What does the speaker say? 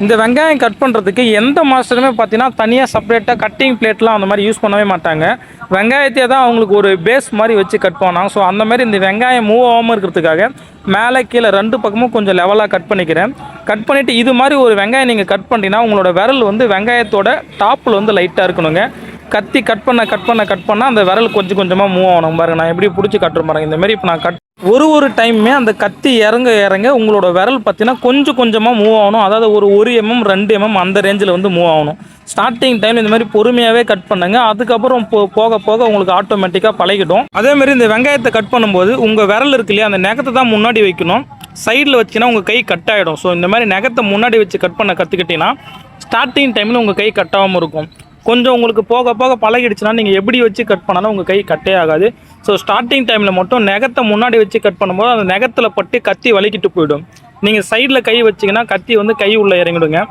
இந்த வெங்காயம் கட் பண்ணுறதுக்கு எந்த மாஸ்டருமே பார்த்தீங்கன்னா தனியாக செப்பரேட்டாக கட்டிங் பிளேட்லாம் அந்த மாதிரி யூஸ் பண்ணவே மாட்டாங்க. வெங்காயத்தையே தான் அவங்களுக்கு ஒரு பேஸ் மாதிரி வச்சு கட் பண்ணாங்க. ஸோ அந்த மாதிரி இந்த வெங்காயம் மூவ் ஆகாமல் இருக்கிறதுக்காக மேலே கீழே 2 பக்கமும் கொஞ்சம் லெவலாக கட் பண்ணிக்கிறேன். கட் பண்ணிவிட்டு இது மாதிரி ஒரு வெங்காயம் நீங்கள் கட் பண்ணிட்டீங்கன்னா உங்களோட விரல் வந்து வெங்காயத்தோட டாப்பில் வந்து லைட்டாக இருக்கணுங்க. கத்தி கட் பண்ண அந்த விரல் கொஞ்சம் கொஞ்சமாக மூவ் ஆகணும். பாருங்க நான் எப்படி பிடிச்சி கட்டுற பாருங்க. இந்த மாதிரி இப்போ நான் ஒரு டைமுமே அந்த கத்தி இறங்க உங்களோட விரல் பார்த்தீங்கன்னா கொஞ்சம் கொஞ்சமாக மூவ் ஆகணும். அதாவது ஒரு 1 mm 2 mm அந்த ரேஞ்சில் வந்து மூவ் ஆகணும். ஸ்டார்டிங் டைம் இந்த மாதிரி பொறுமையாகவே கட் பண்ணுங்க. அதுக்கப்புறம் போக போக உங்களுக்கு ஆட்டோமேட்டிக்காக பழகிடும். அதேமாதிரி இந்த வெங்காயத்தை கட் பண்ணும்போது உங்கள் விரல் இருக்கு இல்லையா, அந்த நகத்தை தான் முன்னாடி வைக்கணும். சைடில் வச்சுன்னா உங்கள் கை கட் ஆகிடும். ஸோ இந்த மாதிரி நகத்தை முன்னாடி வச்சு கட் பண்ண கற்றுக்கிட்டீங்கன்னா ஸ்டார்டிங் டைமில் உங்கள் கை கட்டாகாமல் இருக்கும். கொஞ்சம் உங்களுக்கு போக போக பழகிடுச்சுன்னா நீங்கள் எப்படி வச்சு கட் பண்ணாலும் உங்கள் கை கட்டே ஆகாது. ஸோ ஸ்டார்டிங் டைமில் மட்டும் நகத்தை முன்னாடி வச்சு கட் பண்ணும்போது அந்த நகத்தில் பட்டு கத்தி வலிக்கிட்டு போயிடும். நீங்கள் சைடில் கை வச்சிங்கன்னா கத்தி வந்து கை உள்ளே இறங்கிடுங்க.